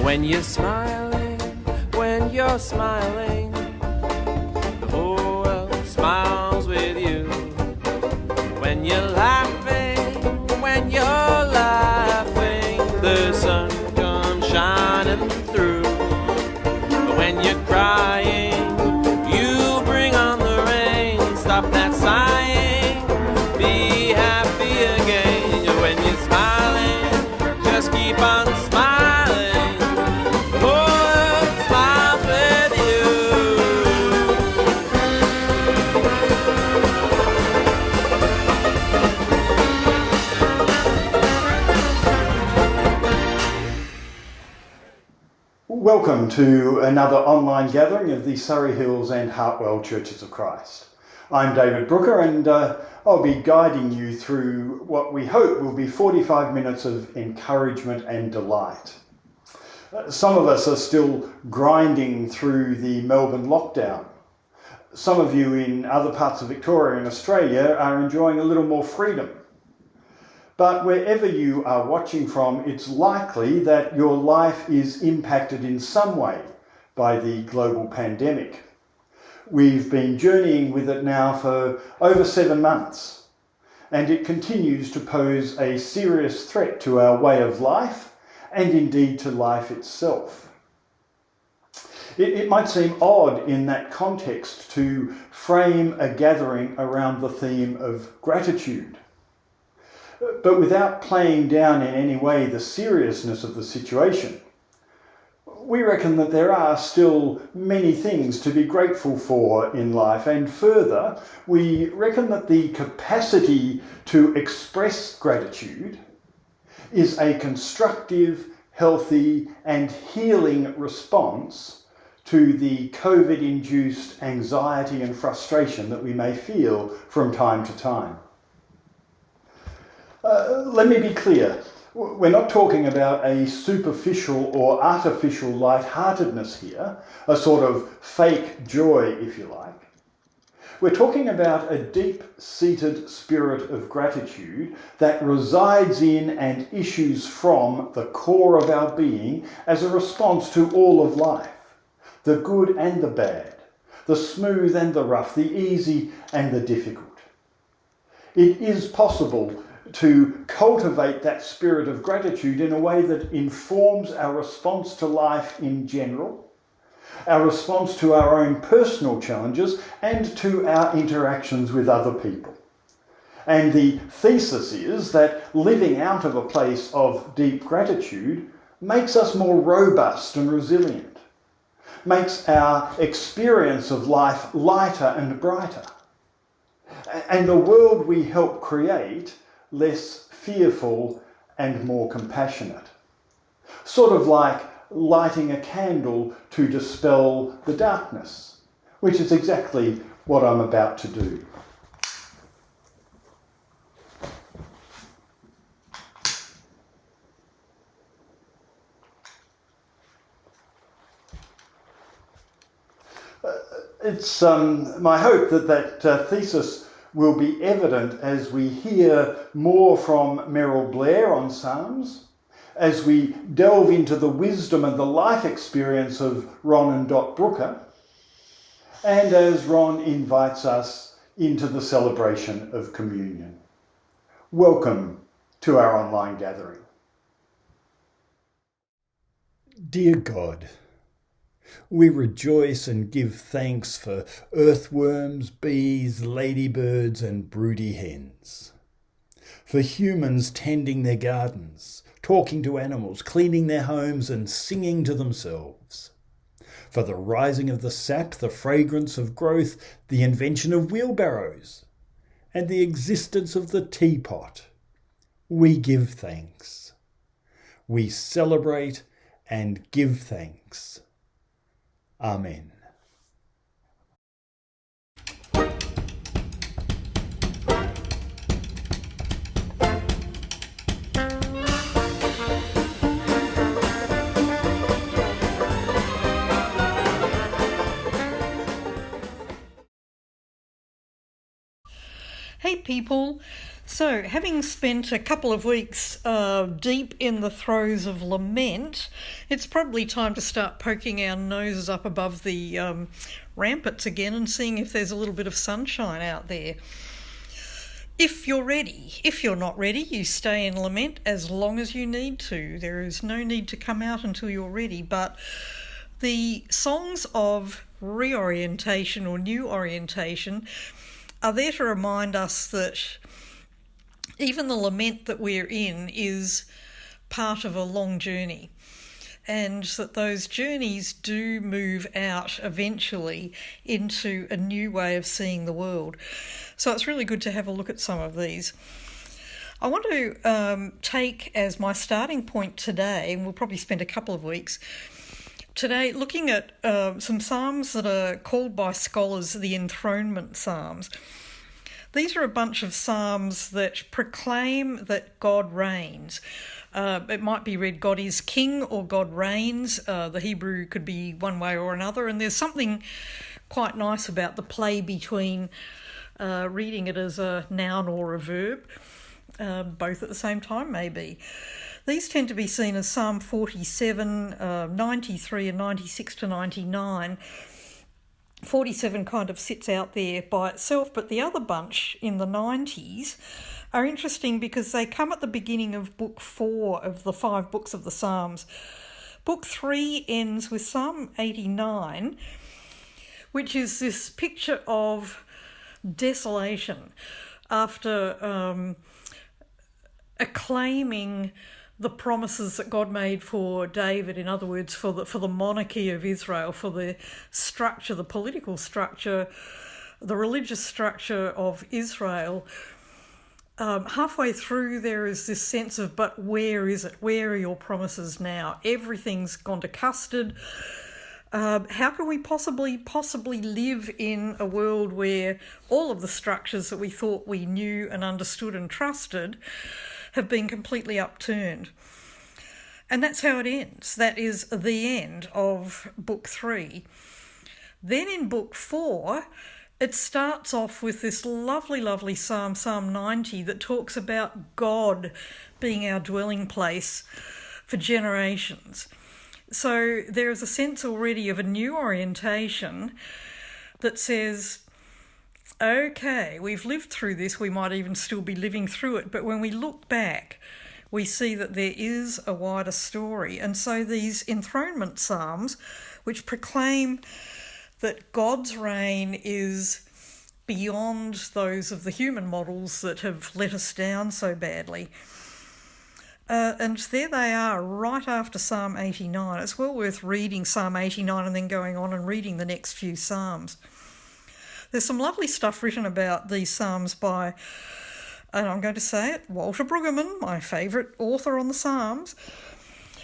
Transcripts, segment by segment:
When you're smiling, when you're smiling, the whole world smiles with you. When you're laughing, when you're laughing, the sun comes shining through. But when you're crying, you bring on the rain. Stop that sighing, be happy again. When you're smiling, just keep on smiling. The whole world smiles with you. Welcome to another online gathering of the Surrey Hills and HeartWell Churches of Christ. I'm David Brooker, and I'll be guiding you through what we hope will be 45 minutes of encouragement and delight. Some of us are still grinding through the Melbourne lockdown. Some of you in other parts of Victoria and Australia are enjoying a little more freedom. But wherever you are watching from, it's likely that your life is impacted in some way by the global pandemic. We've been journeying with it now for over 7 months, and it continues to pose a serious threat to our way of life and indeed to life itself. It might seem odd in that context to frame a gathering around the theme of gratitude. But without playing down in any way the seriousness of the situation, we reckon that there are still many things to be grateful for in life, and further, we reckon that the capacity to express gratitude is a constructive, healthy, and healing response to the COVID-induced anxiety and frustration that we may feel from time to time. Let me be clear, we're not talking about a superficial or artificial lightheartedness here, a sort of fake joy, if you like. We're talking about a deep-seated spirit of gratitude that resides in and issues from the core of our being as a response to all of life, the good and the bad, the smooth and the rough, the easy and the difficult. It is possible to cultivate that spirit of gratitude in a way that informs our response to life in general, our response to our own personal challenges, and to our interactions with other people. And the thesis is that living out of a place of deep gratitude makes us more robust and resilient, makes our experience of life lighter and brighter, and the world we help create less fearful and more compassionate. Sort of like lighting a candle to dispel the darkness, which is exactly what I'm about to do. It's my hope that thesis will be evident as we hear more from Merrill Blair on Psalms, as we delve into the wisdom and the life experience of Ron and Dot Brooker, and as Ron invites us into the celebration of communion. Welcome to our online gathering. Dear God, we rejoice and give thanks for earthworms, bees, ladybirds, and broody hens. For humans tending their gardens, talking to animals, cleaning their homes, and singing to themselves. For the rising of the sap, the fragrance of growth, the invention of wheelbarrows, and the existence of the teapot. We give thanks. We celebrate and give thanks. Amen. Hey people, so having spent a couple of weeks deep in the throes of lament, it's probably time to start poking our noses up above the ramparts again and seeing if there's a little bit of sunshine out there. If you're ready. If you're not ready, you stay in lament as long as you need to. There is no need to come out until you're ready, but the songs of reorientation or new orientation are there to remind us that even the lament that we're in is part of a long journey, and that those journeys do move out eventually into a new way of seeing the world. So it's really good to have a look at some of these. I want to take as my starting point today, and we'll probably spend a couple of weeks today looking at some psalms that are called by scholars the enthronement psalms. These are a bunch of psalms that proclaim that God reigns. It might be read God is king or God reigns. The Hebrew could be one way or another, and there's something quite nice about the play between reading it as a noun or a verb, both at the same time maybe. These tend to be seen as Psalm 47, 93 and 96 to 99. 47 kind of sits out there by itself, but the other bunch in the 90s are interesting because they come at the beginning of Book 4 of the 5 books of the Psalms. Book 3 ends with Psalm 89, which is this picture of desolation after acclaiming the promises that God made for David, in other words, for the monarchy of Israel, for the structure, the political structure, the religious structure of Israel. Halfway through there is this sense of, but where is it? Where are your promises now? Everything's gone to custard. How can we possibly live in a world where all of the structures that we thought we knew and understood and trusted have been completely upturned? And that's how it ends. That is the end of Book 3. Then in Book 4, it starts off with this lovely psalm, Psalm 90, that talks about God being our dwelling place for generations. So there is a sense already of a new orientation that says, okay, we've lived through this, we might even still be living through it, but when we look back, we see that there is a wider story. And so these enthronement psalms, which proclaim that God's reign is beyond those of the human models that have let us down so badly. And there they are, right after Psalm 89. It's well worth reading Psalm 89 and then going on and reading the next few psalms. There's some lovely stuff written about these psalms by, and I'm going to say it, Walter Brueggemann, my favourite author on the Psalms,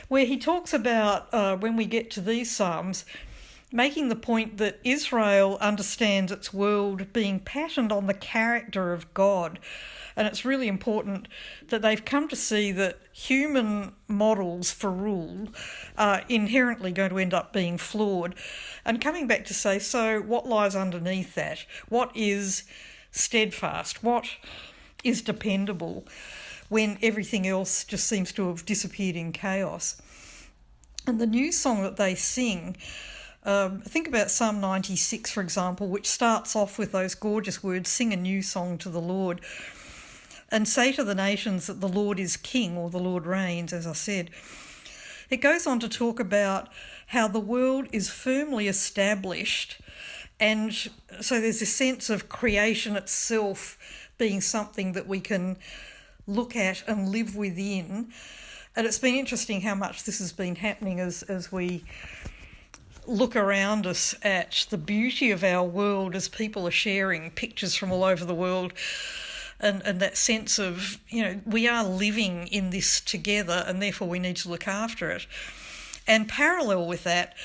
where he talks about, when we get to these psalms, making the point that Israel understands its world being patterned on the character of God. And it's really important that they've come to see that human models for rule are inherently going to end up being flawed. And coming back to say, so what lies underneath that? What is steadfast? What is dependable when everything else just seems to have disappeared in chaos? And the new song that they sing, think about Psalm 96, for example, which starts off with those gorgeous words, sing a new song to the Lord, and say to the nations that the Lord is king, or the Lord reigns, as I said. It goes on to talk about how the world is firmly established, and so there's a sense of creation itself being something that we can look at and live within. And it's been interesting how much this has been happening as we look around us at the beauty of our world, as people are sharing pictures from all over the world. And that sense of, we are living in this together, and therefore we need to look after it. And parallel with that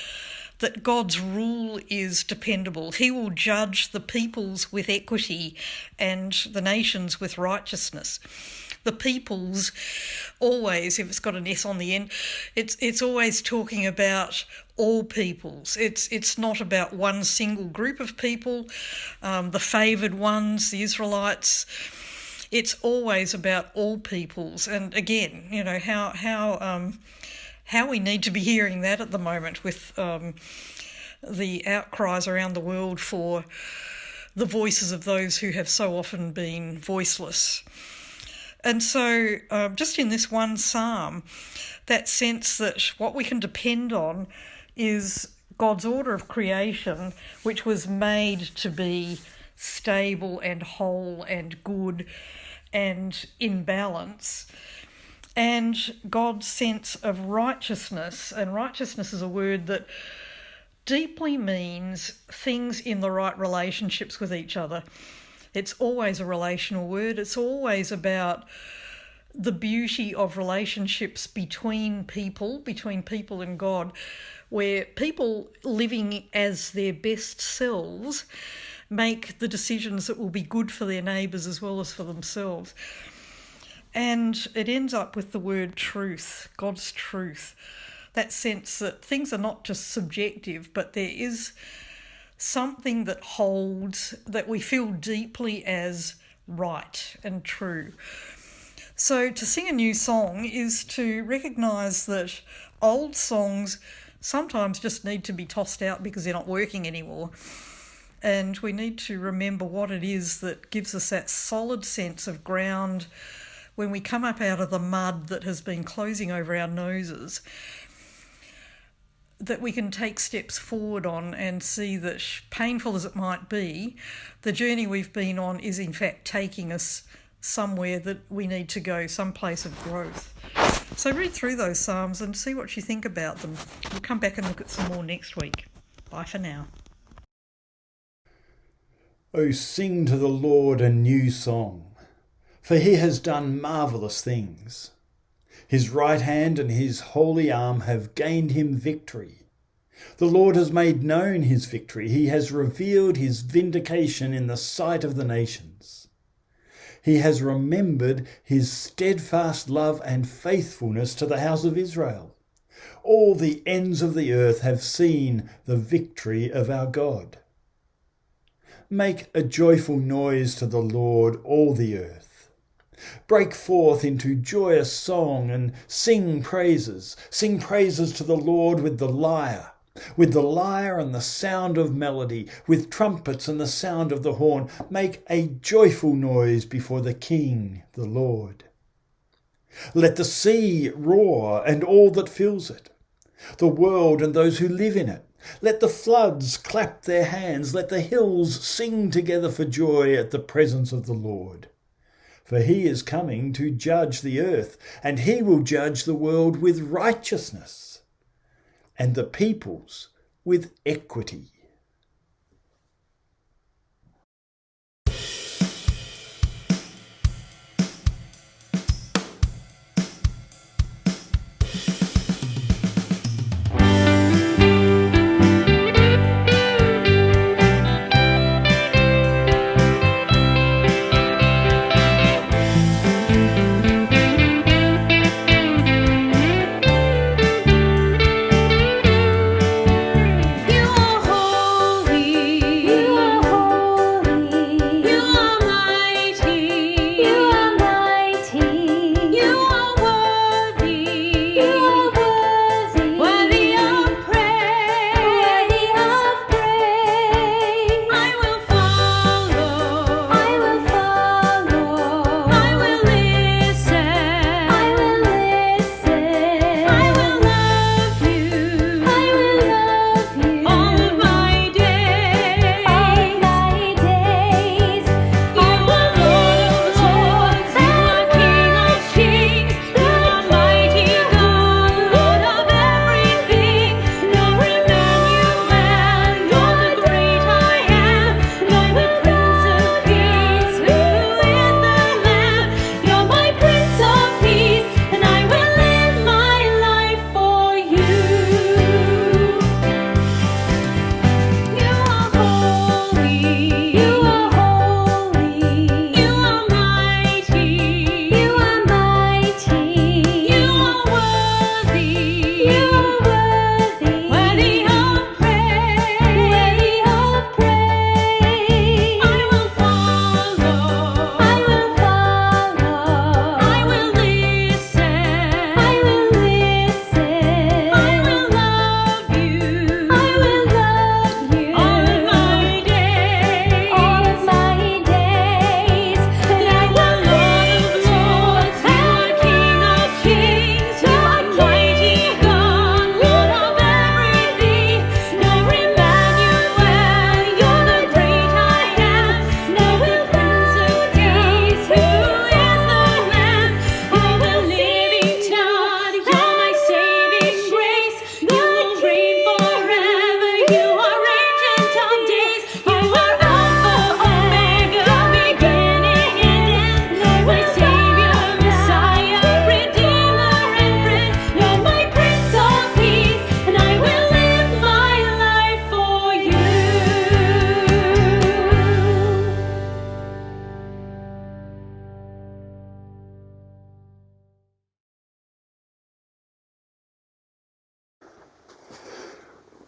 God's rule is dependable. He will judge the peoples with equity and the nations with righteousness. the peoples, always, if it's got an S on the end, it's always talking about all peoples. It's not about one single group of people, the favoured ones, the Israelites. It's always about all peoples. And again, you know, how we need to be hearing that at the moment with the outcries around the world for the voices of those who have so often been voiceless. And so just in this one psalm, that sense that what we can depend on is God's order of creation, which was made to be stable and whole and good and in balance, and God's sense of righteousness. And righteousness is a word that deeply means things in the right relationships with each other. It's always a relational word. It's always about the beauty of relationships between people and God, where people living as their best selves make the decisions that will be good for their neighbours as well as for themselves. And it ends up with the word truth, God's truth. That sense that things are not just subjective, but there is something that holds, that we feel deeply as right and true. So to sing a new song is to recognise that old songs sometimes just need to be tossed out because they're not working anymore. And we need to remember what it is that gives us that solid sense of ground when we come up out of the mud that has been closing over our noses, that we can take steps forward on and see that, painful as it might be, the journey we've been on is in fact taking us somewhere that we need to go, some place of growth. So read through those Psalms and see what you think about them. We'll come back and look at some more next week. Bye for now. Oh, sing to the Lord a new song, for he has done marvellous things. His right hand and his holy arm have gained him victory. The Lord has made known his victory. He has revealed his vindication in the sight of the nations. He has remembered his steadfast love and faithfulness to the house of Israel. All the ends of the earth have seen the victory of our God. Make a joyful noise to the Lord, all the earth. Break forth into joyous song and sing praises. Sing praises to the Lord with the lyre and the sound of melody, with trumpets and the sound of the horn. Make a joyful noise before the King, the Lord. Let the sea roar and all that fills it, the world and those who live in it. Let the floods clap their hands. Let the hills sing together for joy at the presence of the Lord. For he is coming to judge the earth, and he will judge the world with righteousness, and the peoples with equity. You are holy.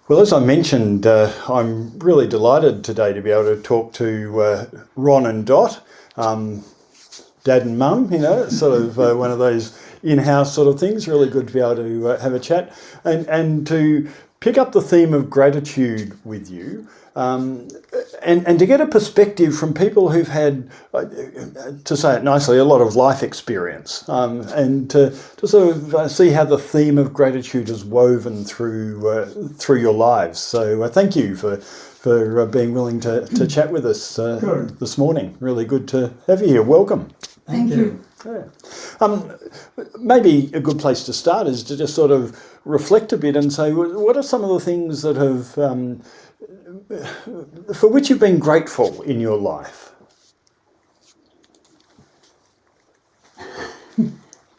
Well, as I mentioned, I'm really delighted today to be able to talk to Ron and Dot, Dad and Mum, it's sort of one of those in-house sort of things. Really good to be able to have a chat and to pick up the theme of gratitude with you. And to get a perspective from people who've had, to say it nicely, a lot of life experience, and to sort of see how the theme of gratitude is woven through your lives. So thank you for being willing to chat with us this morning. Really good to have you here. Welcome. Thank you. Yeah. Maybe a good place to start is to just sort of reflect a bit and say, what are some of the things that have for which you've been grateful in your life?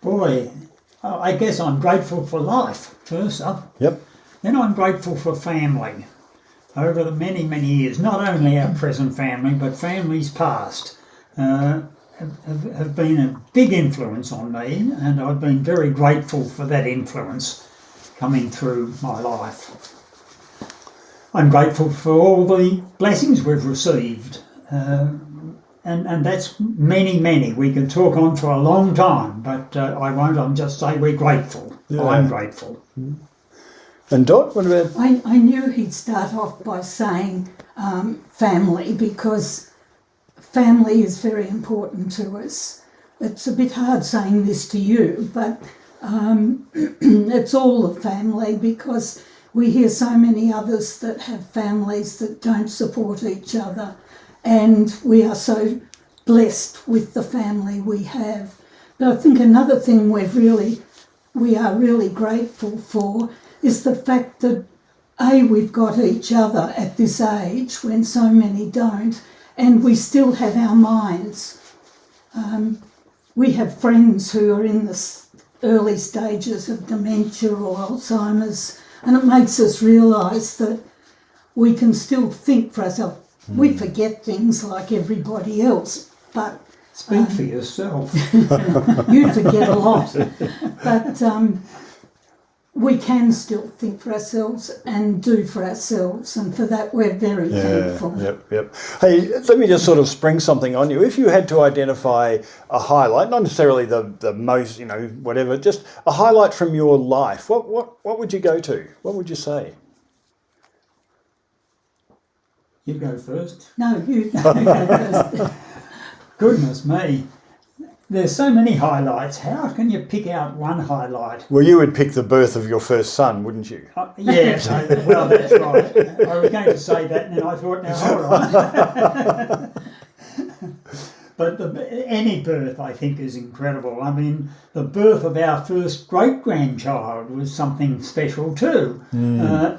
Boy, I guess I'm grateful for life, first up. Yep. Then I'm grateful for family. Over the many, many years, not only our present family, but families past, have been a big influence on me, and I've been very grateful for that influence coming through my life. I'm grateful for all the blessings we've received, and that's many, many. We could talk on for a long time, but I won't. I'll just say we're grateful. Yeah. I'm grateful. And Dot, what about? I knew he'd start off by saying family, because family is very important to us. It's a bit hard saying this to you, but it's all the family, because we hear so many others that have families that don't support each other, and we are so blessed with the family we have. But I think another thing we are really grateful for is the fact that we've got each other at this age when so many don't, and we still have our minds. We have friends who are in the early stages of dementia or Alzheimer's, and it makes us realise that we can still think for ourselves. We forget things like everybody else, but... Speak for yourself. You forget a lot. But we can still think for ourselves and do for ourselves, and for that we're very thankful. Yep. Hey, let me just sort of spring something on you. If you had to identify a highlight, not necessarily the most, whatever, just a highlight from your life, what would you go to? What would you say? You go first. No, you go first. Goodness me. There's so many highlights. How can you pick out one highlight? Well, you would pick the birth of your first son, wouldn't you? Yes, well, that's right. I was going to say that, and then I thought, now, hold on. But any birth, I think, is incredible. I mean, the birth of our first great-grandchild was something special too.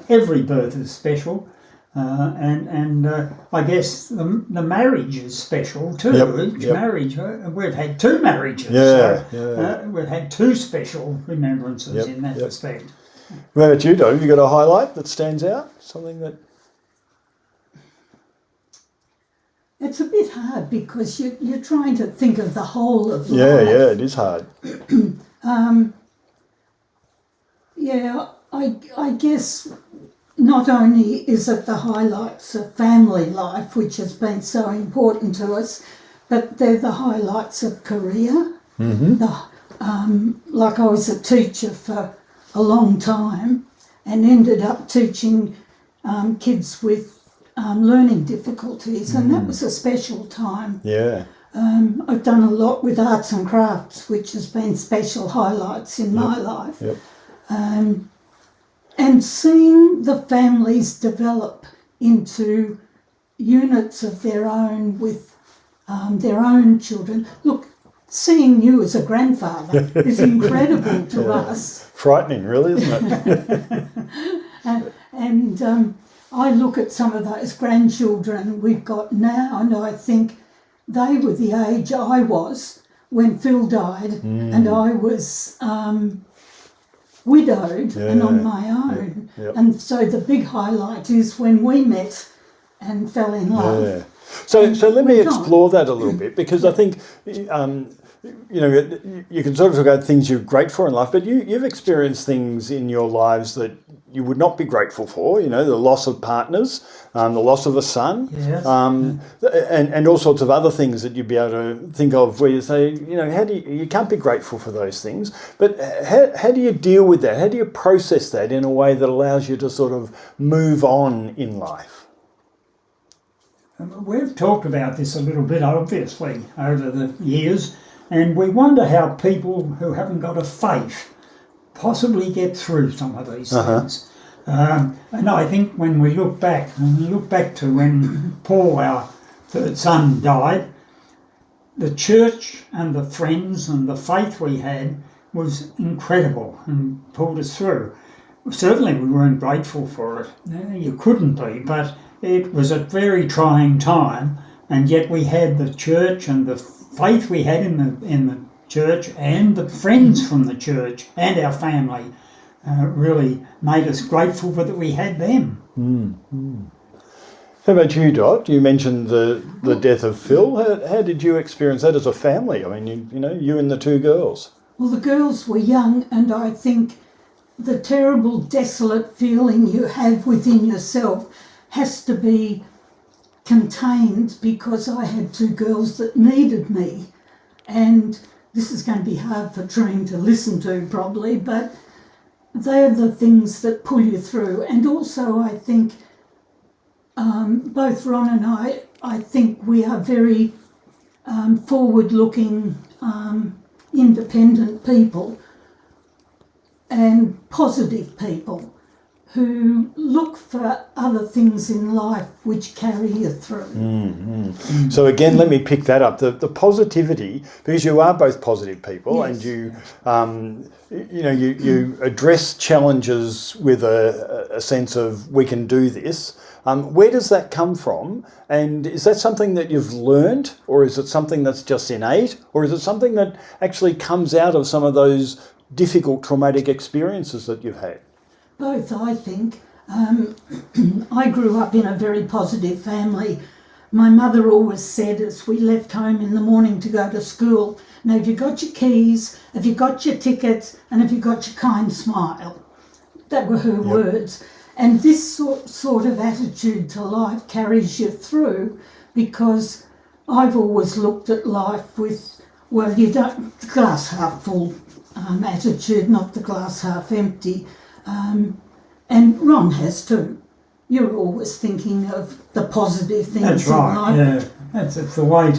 Every birth is special. And I guess the marriage is special too. Each marriage, we've had two marriages. We've had two special remembrances in that respect. What about you, Dave? Have you got a highlight that stands out? Something that... It's a bit hard because you're trying to think of the whole of life. Yeah, it is hard. I guess... Not only is it the highlights of family life, which has been so important to us, but they're the highlights of career. Like I was a teacher for a long time and ended up teaching kids with learning difficulties, and that was a special time. Yeah. I've done a lot with arts and crafts, which has been special highlights in my life. And seeing the families develop into units of their own with their own children. Look, seeing you as a grandfather is incredible to us. Frightening, really, isn't it? And I look at some of those grandchildren we've got now, and I think they were the age I was when Phil died, and I was... widowed and on my own. And so the big highlight is when we met and fell in love. So let me explore that a little bit, because I think you can sort of talk about things you're grateful for in life, but you've experienced things in your lives that you would not be grateful for, the loss of partners, the loss of a son, Yes. and all sorts of other things that you'd be able to think of where you say, how do you can't be grateful for those things, but how do you deal with that? How do you process that in a way that allows you to sort of move on in life? We've talked about this a little bit, obviously, over the years, and we wonder how people who haven't got a faith possibly get through some of these things. And I think when we look back to when Paul, our third son, died, the church and the friends and the faith we had was incredible and pulled us through. Certainly we weren't grateful for it. You couldn't be, but it was a very trying time, and yet we had the church and the faith we had in the church and the friends from the church and our family really made us grateful for that we had them. How about you, Dot? You mentioned the death of Phil. How did you experience that as a family? I mean, you and the two girls. Well, the girls were young, and I think the terrible, desolate feeling you have within yourself has to be contained, because I had two girls that needed me. And this is going to be hard for Trine to listen to probably, but they're the things that pull you through. And also I think both Ron and I think we are very forward-looking, independent people and positive people who look for other things in life which carry you through. So again, let me pick that up. The positivity, because you are both positive people, Yes. and you address challenges with a sense of we can do this. Where does that come from? And is that something that you've learned, or is it something that's just innate, or is it something that actually comes out of some of those difficult traumatic experiences that you've had? Both, I think. I grew up in a very positive family. My mother always said as we left home in the morning to go to school, now have you got your keys, have you got your tickets, and have you got your kind smile? That were her words. And this sort of attitude to life carries you through, because I've always looked at life with, well, you don't, the glass half full attitude, not the glass half empty. And Ron has too. You're always thinking of the positive things That's in right, life. yeah. That's the way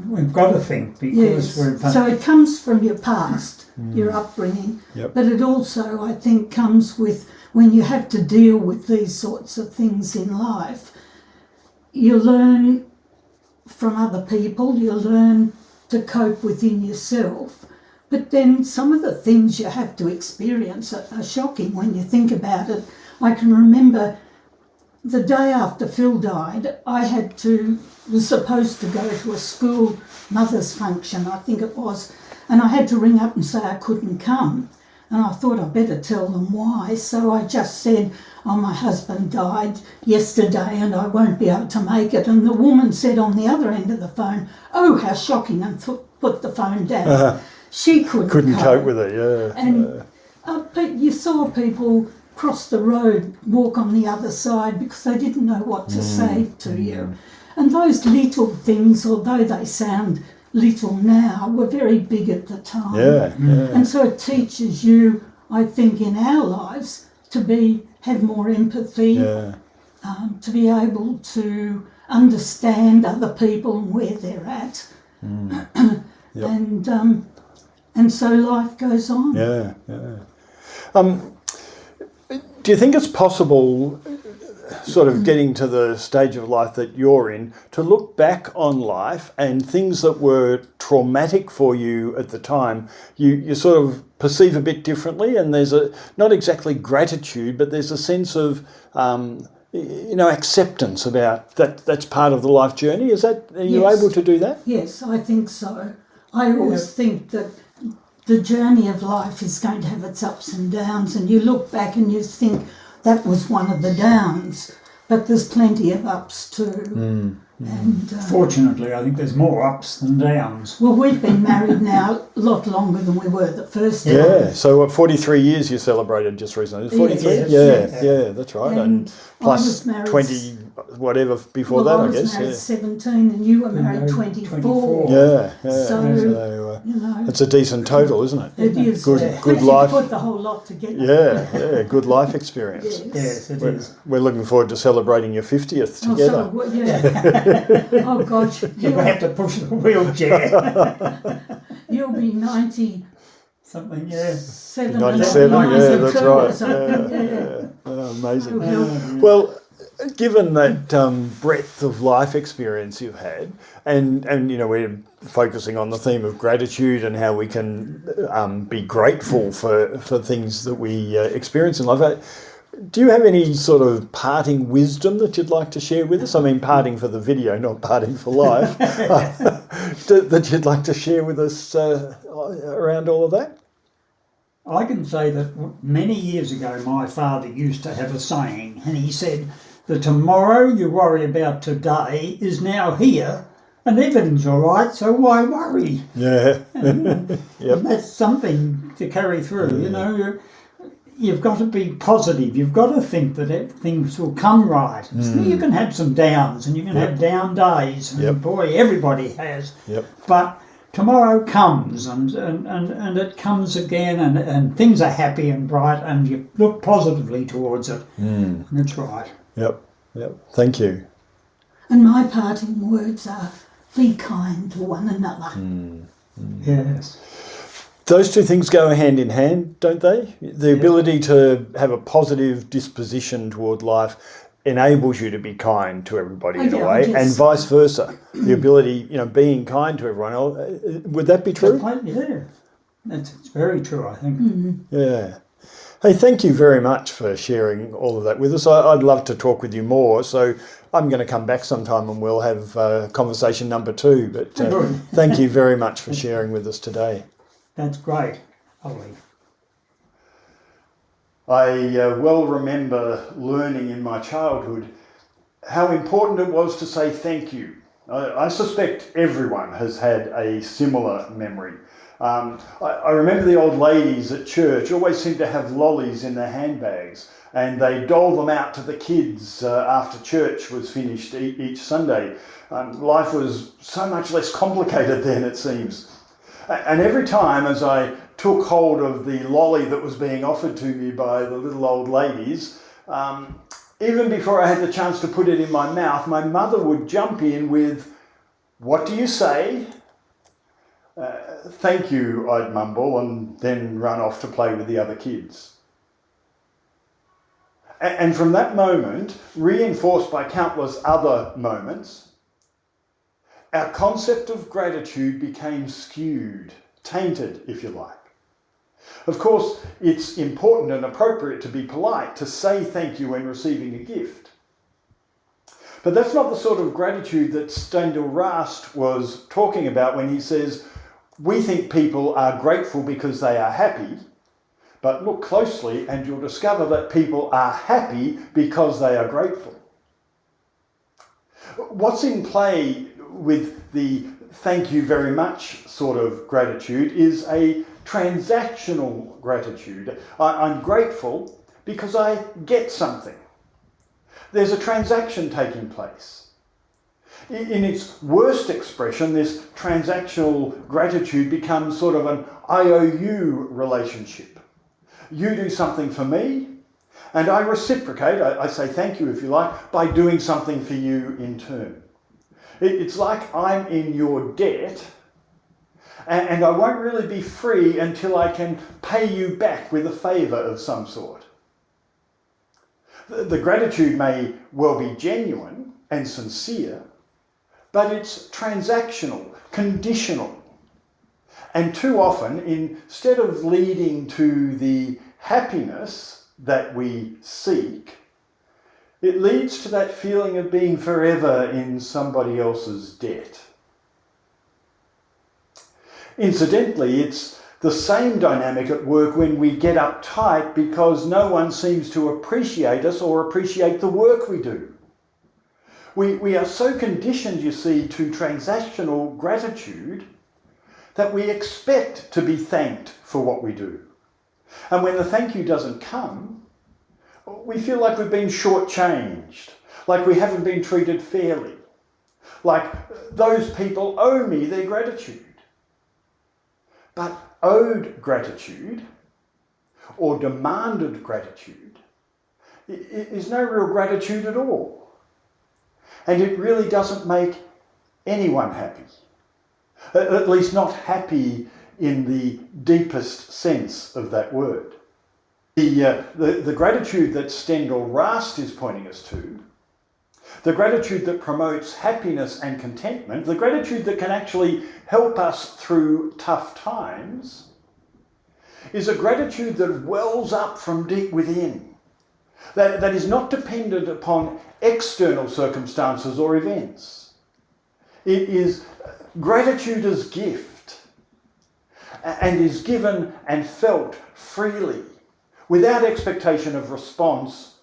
we've got to think, because Yes. So it comes from your past, your upbringing, Yep. but it also, I think, comes with when you have to deal with these sorts of things in life. You learn from other people, you learn to cope within yourself. But then some of the things you have to experience are shocking when you think about it. I can remember the day after Phil died, I was supposed to go to a school mother's function, I think it was, and I had to ring up and say I couldn't come. And I thought I'd better tell them why. So I just said, my husband died yesterday and I won't be able to make it. And the woman said on the other end of the phone, oh, how shocking, and put the phone down. She couldn't cope with it, yeah. And you saw people cross the road, walk on the other side because they didn't know what to say to you. And those little things, although they sound little now, were very big at the time. Yeah. And so it teaches you, I think, in our lives to have more empathy, to be able to understand other people and where they're at. And so life goes on. Yeah. Do you think it's possible, sort of getting to the stage of life that you're in, to look back on life and things that were traumatic for you at the time, you sort of perceive a bit differently, and there's not exactly gratitude, but there's a sense of acceptance about that's part of the life journey? Are you able to do that? Yes, I think so. I always think that the journey of life is going to have its ups and downs, and you look back and you think that was one of the downs. but there's plenty of ups too. And Fortunately, I think there's more ups than downs. well, we've been married now a lot longer than we were the first time. Yeah, so what, 43 years you celebrated just recently? 43? Yes, Yeah, that's right. And I plus was married 20 whatever before well, that, I I was guess. married Yeah. 17 and you were married 24. 24. Yeah. So, you know, it's a decent total, isn't it? it is. Good But life. you put the whole lot together. Yeah, good life experience. Yes, it is. We're looking forward to celebrating your 50th Oh, together. so, well, yeah. Oh, gosh. You have to push the wheelchair. You'll be 97. Something, yeah. 97, yeah, 92 that's or right. something, Yeah. Oh, amazing. Oh, Well, given that breadth of life experience you've had, and we're focusing on the theme of gratitude and how we can be grateful for things that we experience in life. Do you have any sort of parting wisdom that you'd like to share with us? I mean, parting for the video, not parting for life. That you'd like to share with us around all of that? I can say that many years ago my father used to have a saying, and he said, the tomorrow you worry about today is now here, and everything's all right, so why worry? Yeah. And Yep. that's something to carry through, you know. You've got to be positive. You've got to think that things will come right. So you can have some downs, and you can have down days, and boy, everybody has. Yep. But tomorrow comes, and it comes again, and things are happy and bright, and you look positively towards it. And it's right. Yep. Thank you. And my parting words are, be kind to one another. Yes. Those two things go hand in hand, don't they? The ability to have a positive disposition toward life enables you to be kind to everybody in a way, and vice versa. The ability, being kind to everyone. Would that be true? Yeah. It's very true, I think. Yeah. Hey, thank you very much for sharing all of that with us. I'd love to talk with you more, so I'm going to come back sometime and we'll have conversation number 2. But thank you very much for sharing with us today. That's great. Lovely. I well remember learning in my childhood how important it was to say thank you. I suspect everyone has had a similar memory. I remember the old ladies at church always seemed to have lollies in their handbags, and they dole them out to the kids after church was finished each Sunday. Life was so much less complicated then, it seems. And every time as I took hold of the lolly that was being offered to me by the little old ladies, even before I had the chance to put it in my mouth, my mother would jump in with, "What do you say?" "Thank you," I'd mumble, and then run off to play with the other kids. And from that moment, reinforced by countless other moments, our concept of gratitude became skewed, tainted, if you like. Of course, it's important and appropriate to be polite, to say thank you when receiving a gift. But that's not the sort of gratitude that Steindl-Rast was talking about when he says, we think people are grateful because they are happy, but look closely and you'll discover that people are happy because they are grateful. What's in play with the thank you very much sort of gratitude is a transactional gratitude. I'm grateful because I get something. There's a transaction taking place. In its worst expression, this transactional gratitude becomes sort of an IOU relationship. You do something for me, and I reciprocate, I say thank you if you like, by doing something for you in turn. It's like I'm in your debt, and I won't really be free until I can pay you back with a favour of some sort. The gratitude may well be genuine and sincere, but it's transactional, conditional. And too often, instead of leading to the happiness that we seek, it leads to that feeling of being forever in somebody else's debt. Incidentally, it's the same dynamic at work when we get uptight because no one seems to appreciate us or appreciate the work we do. We are so conditioned, you see, to transactional gratitude that we expect to be thanked for what we do. And when the thank you doesn't come, we feel like we've been shortchanged, like we haven't been treated fairly, like those people owe me their gratitude. But owed gratitude or demanded gratitude is no real gratitude at all. And it really doesn't make anyone happy. At least not happy in the deepest sense of that word. The gratitude that Steindl-Rast is pointing us to, the gratitude that promotes happiness and contentment, the gratitude that can actually help us through tough times, is a gratitude that wells up from deep within, that is not dependent upon external circumstances or events. It is gratitude as gift and is given and felt freely, without expectation of response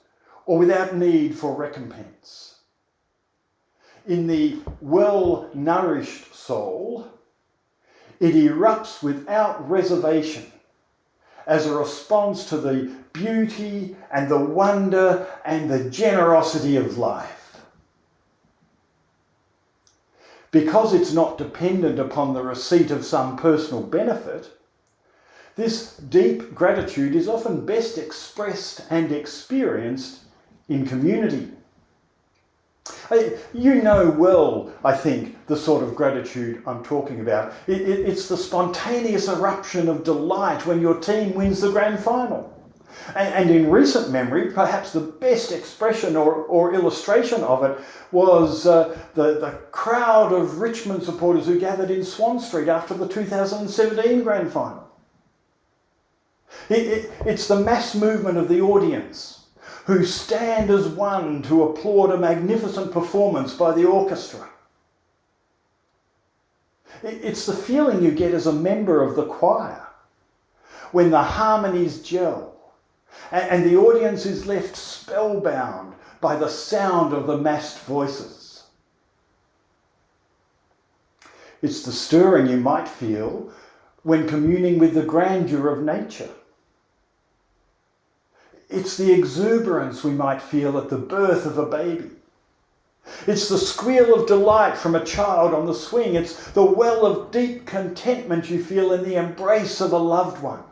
or without need for recompense. In the well-nourished soul, it erupts without reservation as a response to the beauty and the wonder and the generosity of life. Because it's not dependent upon the receipt of some personal benefit, this deep gratitude is often best expressed and experienced in community. You know well, I think, the sort of gratitude I'm talking about. It's the spontaneous eruption of delight when your team wins the grand final. And in recent memory, perhaps the best expression or illustration of it was the crowd of Richmond supporters who gathered in Swan Street after the 2017 grand final. It's the mass movement of the audience who stand as one to applaud a magnificent performance by the orchestra. It's the feeling you get as a member of the choir when the harmonies gel and the audience is left spellbound by the sound of the massed voices. It's the stirring you might feel when communing with the grandeur of nature. It's the exuberance we might feel at the birth of a baby. It's the squeal of delight from a child on the swing. It's the well of deep contentment you feel in the embrace of a loved one.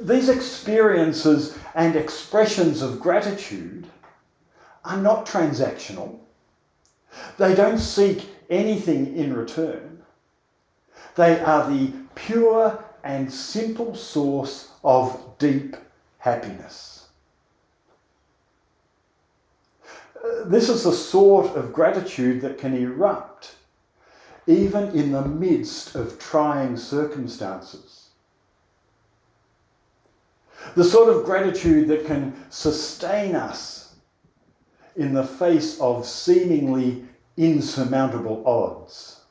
These experiences and expressions of gratitude are not transactional. They don't seek anything in return. They are the pure and simple source of deep happiness. This is the sort of gratitude that can erupt even in the midst of trying circumstances. The sort of gratitude that can sustain us in the face of seemingly insurmountable odds.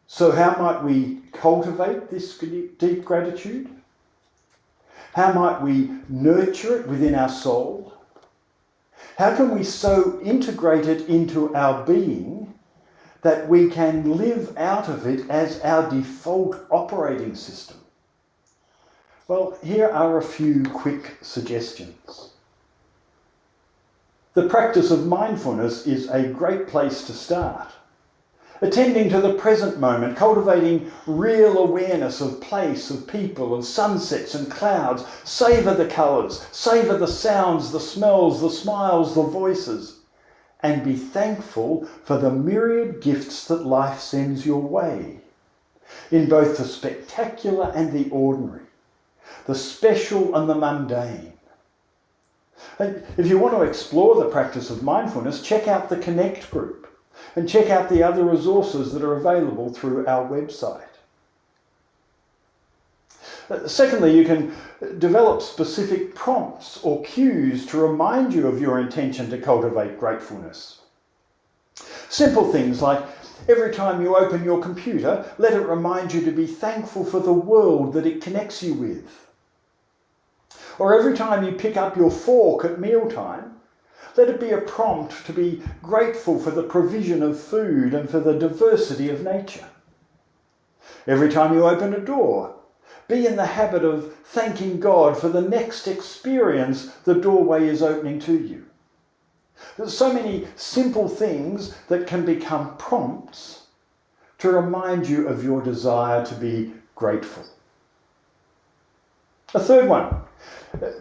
So how might we cultivate this deep gratitude? How might we nurture it within our soul? How can we so integrate it into our being that we can live out of it as our default operating system? Well, here are a few quick suggestions. The practice of mindfulness is a great place to start. Attending to the present moment, cultivating real awareness of place, of people, of sunsets and clouds. Savour the colours, savour the sounds, the smells, the smiles, the voices, and be thankful for the myriad gifts that life sends your way, in both the spectacular and the ordinary, the special and the mundane. And if you want to explore the practice of mindfulness, check out the Connect group. And check out the other resources that are available through our website. Secondly, you can develop specific prompts or cues to remind you of your intention to cultivate gratefulness. Simple things like, every time you open your computer, let it remind you to be thankful for the world that it connects you with. Or every time you pick up your fork at mealtime, let it be a prompt to be grateful for the provision of food and for the diversity of nature. Every time you open a door, be in the habit of thanking God for the next experience the doorway is opening to you. There's so many simple things that can become prompts to remind you of your desire to be grateful. A third one,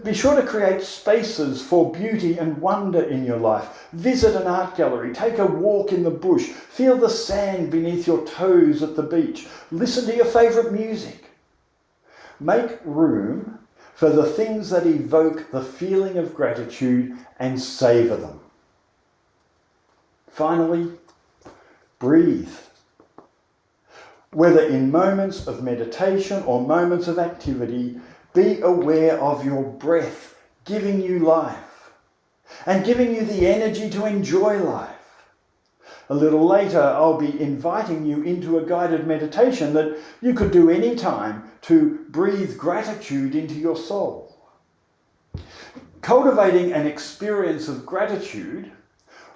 be sure to create spaces for beauty and wonder in your life. Visit an art gallery, take a walk in the bush, feel the sand beneath your toes at the beach, listen to your favourite music. Make room for the things that evoke the feeling of gratitude and savour them. Finally, breathe. Whether in moments of meditation or moments of activity, be aware of your breath giving you life and giving you the energy to enjoy life. A little later, I'll be inviting you into a guided meditation that you could do any time to breathe gratitude into your soul. Cultivating an experience of gratitude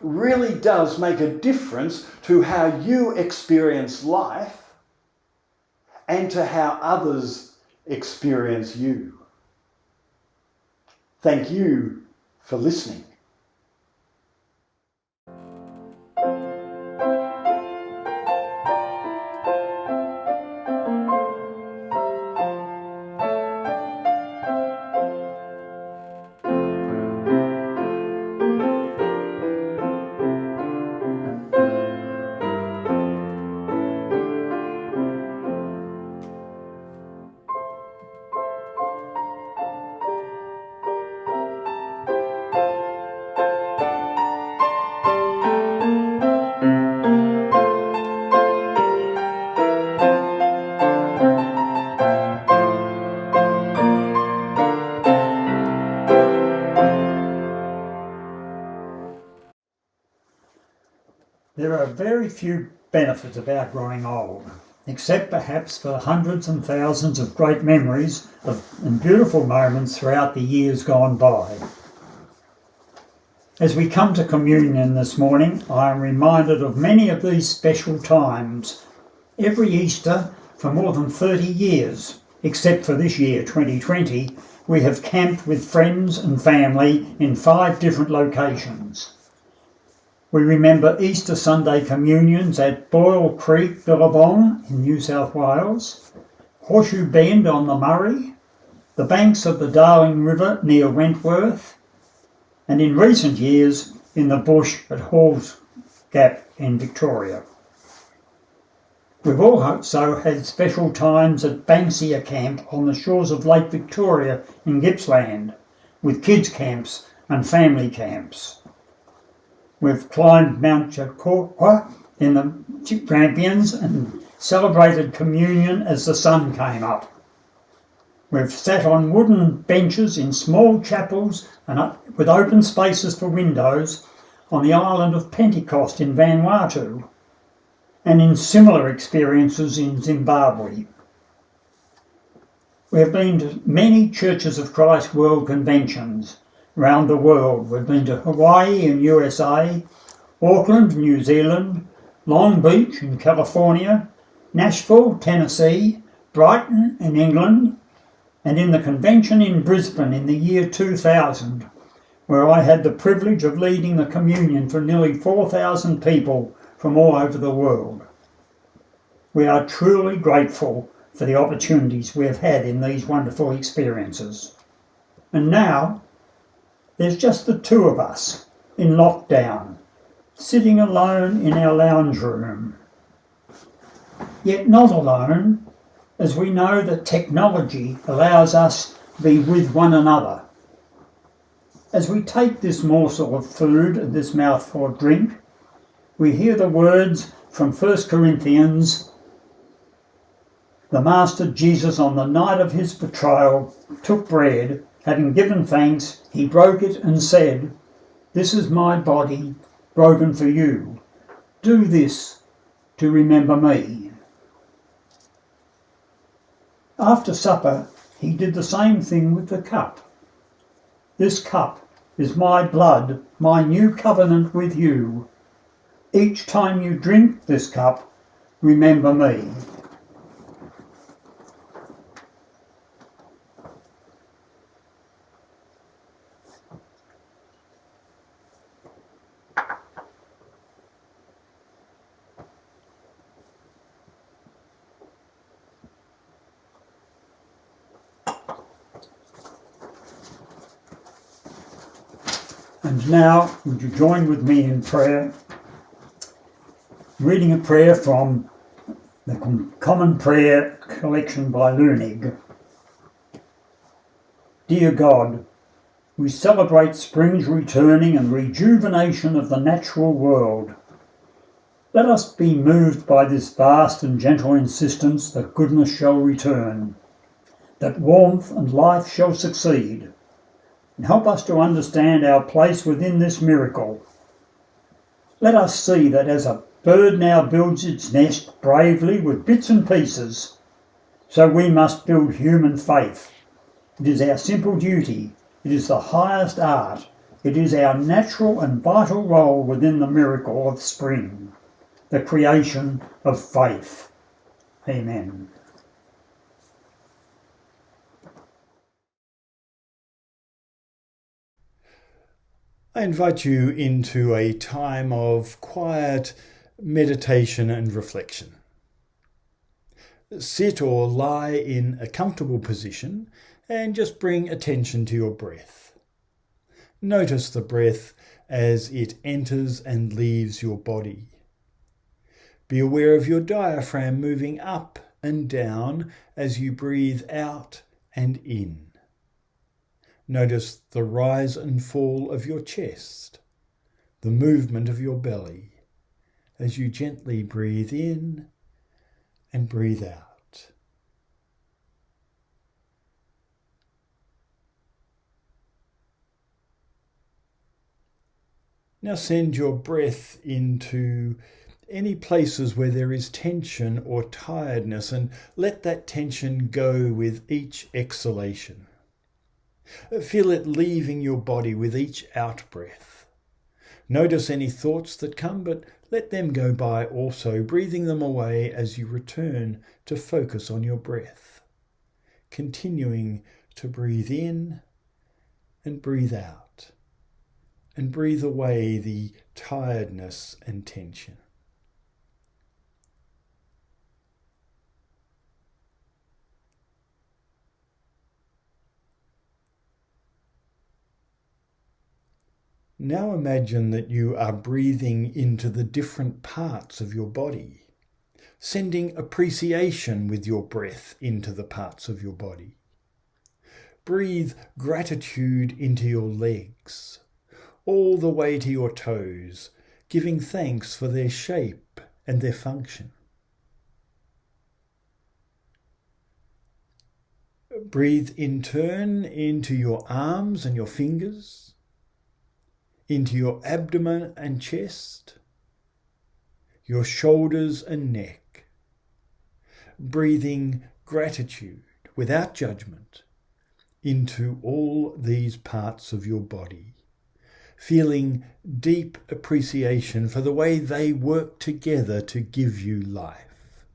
really does make a difference to how you experience life and to how others experience you. Thank you for listening. There are very few benefits about growing old, except perhaps for hundreds and thousands of great memories and beautiful moments throughout the years gone by. As we come to communion this morning, I am reminded of many of these special times. Every Easter for more than 30 years, except for this year, 2020, we have camped with friends and family in 5 different locations. We remember Easter Sunday communions at Boyle Creek, Billabong in New South Wales, Horseshoe Bend on the Murray, the banks of the Darling River near Wentworth, and in recent years in the bush at Hall's Gap in Victoria. We've also had special times at Banksia Camp on the shores of Lake Victoria in Gippsland, with kids camps and family camps. We've climbed Mount Chautauqua in the Grampians and celebrated communion as the sun came up. We've sat on wooden benches in small chapels and with open spaces for windows on the island of Pentecost in Vanuatu, and in similar experiences in Zimbabwe. We have been to many Churches of Christ World Conventions around the world. We've been to Hawaii in USA, Auckland, New Zealand, Long Beach in California, Nashville, Tennessee, Brighton in England, and in the convention in Brisbane in the year 2000, where I had the privilege of leading the communion for nearly 4,000 people from all over the world. We are truly grateful for the opportunities we have had in these wonderful experiences. And now, there's just the 2 of us in lockdown, sitting alone in our lounge room. Yet not alone, as we know that technology allows us to be with one another. As we take this morsel of food and this mouthful of drink, we hear the words from 1 Corinthians. The Master Jesus, on the night of his betrayal, took bread. Having given thanks, he broke it and said, "This is my body, broken for you. Do this to remember me." After supper, he did the same thing with the cup, This cup is my blood, my new covenant with you. Each time you drink this cup, remember me. And now, would you join with me in prayer? Reading a prayer from the Common Prayer collection by Lunig. Dear God, we celebrate spring's returning and rejuvenation of the natural world. Let us be moved by this vast and gentle insistence that goodness shall return, that warmth and life shall succeed, and help us to understand our place within this miracle. Let us see that as a bird now builds its nest bravely with bits and pieces, so we must build human faith. It is our simple duty. It is the highest art. It is our natural and vital role within the miracle of spring, the creation of faith. Amen. I invite you into a time of quiet meditation and reflection. Sit or lie in a comfortable position and just bring attention to your breath. Notice the breath as it enters and leaves your body. Be aware of your diaphragm moving up and down as you breathe out and in. Notice the rise and fall of your chest, the movement of your belly as you gently breathe in and breathe out. Now send your breath into any places where there is tension or tiredness and let that tension go with each exhalation. Feel it leaving your body with each out-breath. Notice any thoughts that come, but let them go by also, breathing them away as you return to focus on your breath. Continuing to breathe in and breathe out, and breathe away the tiredness and tension. Now imagine that you are breathing into the different parts of your body, sending appreciation with your breath into the parts of your body. Breathe gratitude into your legs, all the way to your toes, giving thanks for their shape and their function. Breathe in turn into your arms and your fingers, into your abdomen and chest, your shoulders and neck, breathing gratitude without judgment into all these parts of your body, feeling deep appreciation for the way they work together to give you life.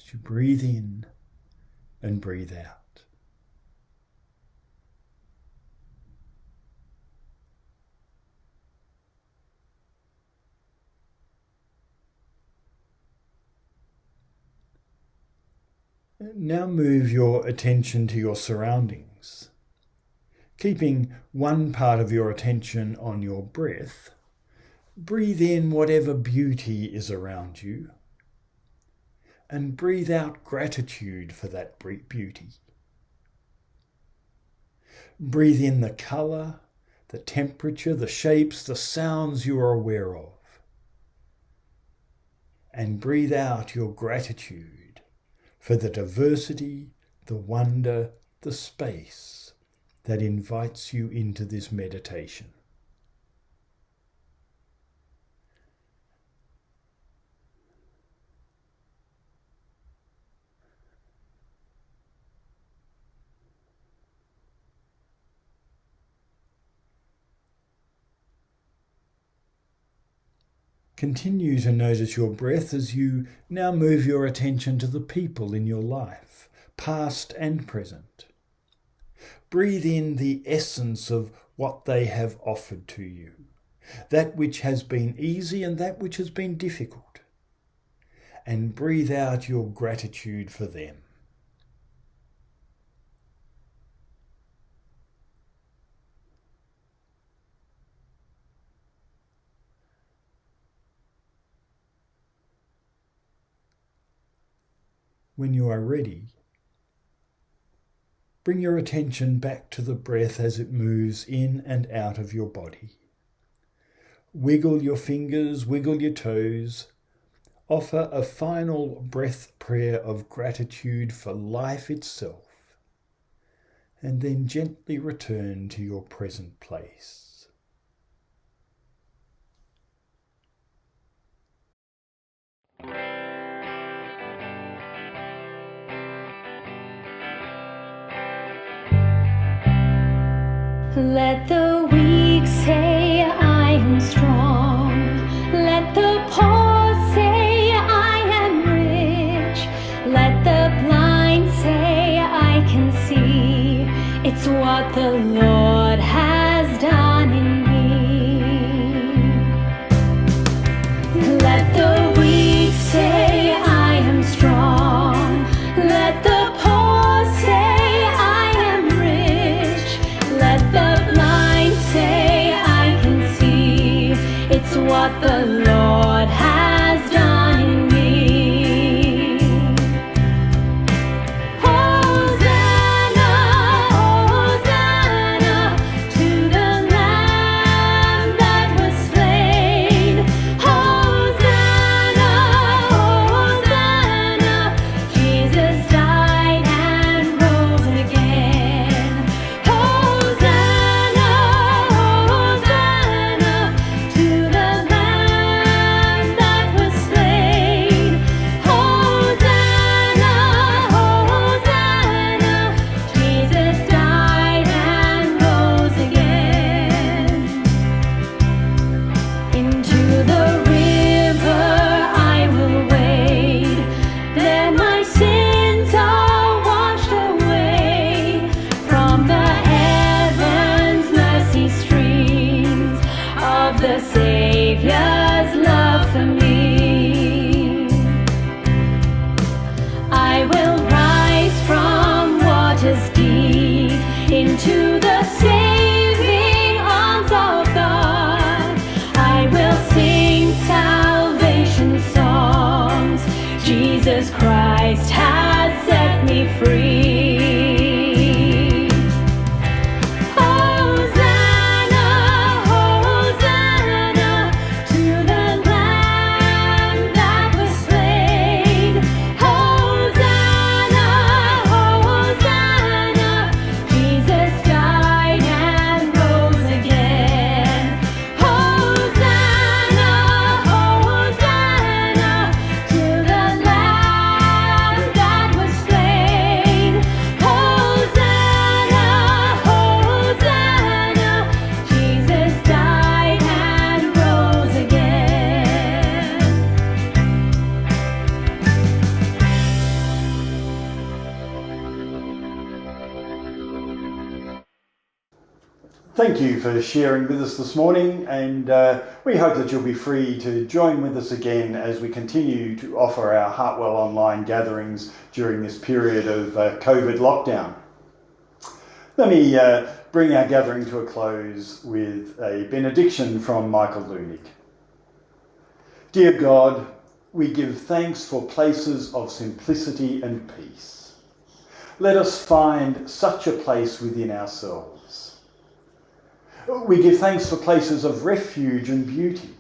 As you breathe in and breathe out. Now move your attention to your surroundings. Keeping one part of your attention on your breath, breathe in whatever beauty is around you and breathe out gratitude for that beauty. Breathe in the colour, the temperature, the shapes, the sounds you are aware of. And breathe out your gratitude for the diversity, the wonder, the space that invites you into this meditation. Continue to notice your breath as you now move your attention to the people in your life, past and present. Breathe in the essence of what they have offered to you, that which has been easy and that which has been difficult, and breathe out your gratitude for them. When you are ready, bring your attention back to the breath as it moves in and out of your body. Wiggle your fingers, wiggle your toes. Offer a final breath prayer of gratitude for life itself, and then gently return to your present place. Let the weak say I am strong. Let the poor say I am rich. Let the blind say I can see. It's what the Lord has done in me. Let the weak say I am strong. Let the poor say I am rich. Let the blind say I can see. It's what the Lord has done in me. Hosanna, Hosanna to the Lamb that was slain. Hosanna, Hosanna, Jesus died and rose again. Hosanna, Hosanna to the Lamb that was slain. Hosanna, Hosanna, Jesus died and rose again. Into the river I will wade, there my sins are washed away. From the heavens mercy streams of the Savior's love for me. I will rise from waters deep into the saving arms of God. I will sing salvation songs. Jesus Christ has set me free. Hosanna, Hosanna to the Lamb that was slain. Hosanna, Hosanna, Jesus died and rose again. Hosanna, Hosanna to the Lamb that was slain. Hosanna, Hosanna, Jesus died and rose again. Thank you for sharing with us this morning, and we hope that you'll be free to join with us again as we continue to offer our HeartWell Online gatherings during this period of COVID lockdown. Let me bring our gathering to a close with a benediction from Michael Lunig. Dear God, we give thanks for places of simplicity and peace. Let us find such a place within ourselves. We give thanks for places of refuge and beauty.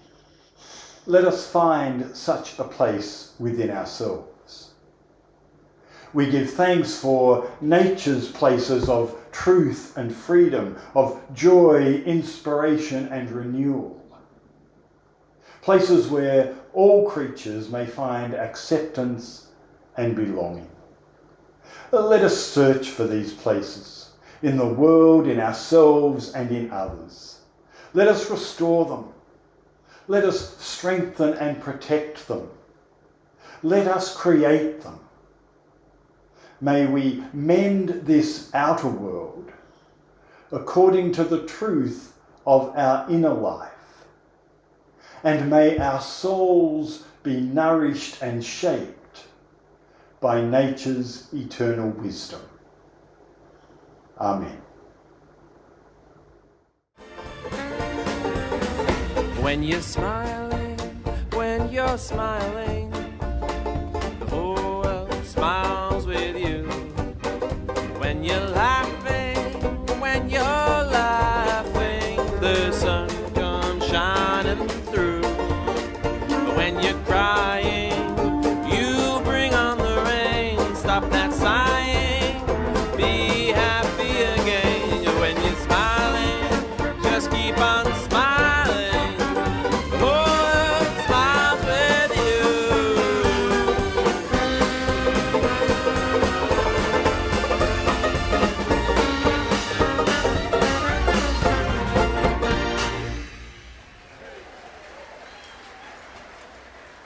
Let us find such a place within ourselves. We give thanks for nature's places of truth and freedom, of joy, inspiration and renewal. Places where all creatures may find acceptance and belonging. Let us search for these places in the world, in ourselves and in others. Let us restore them. Let us strengthen and protect them. Let us create them. May we mend this outer world according to the truth of our inner life. And may our souls be nourished and shaped by nature's eternal wisdom. Amen. When you're smiling, the whole world smiles with you. When you're laughing, the sun comes shining through. But when you're crying, you bring on the rain. Stop that sighing, be happy again. When you're smiling, just keep on smiling. The whole world smiles with you.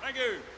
Thank you.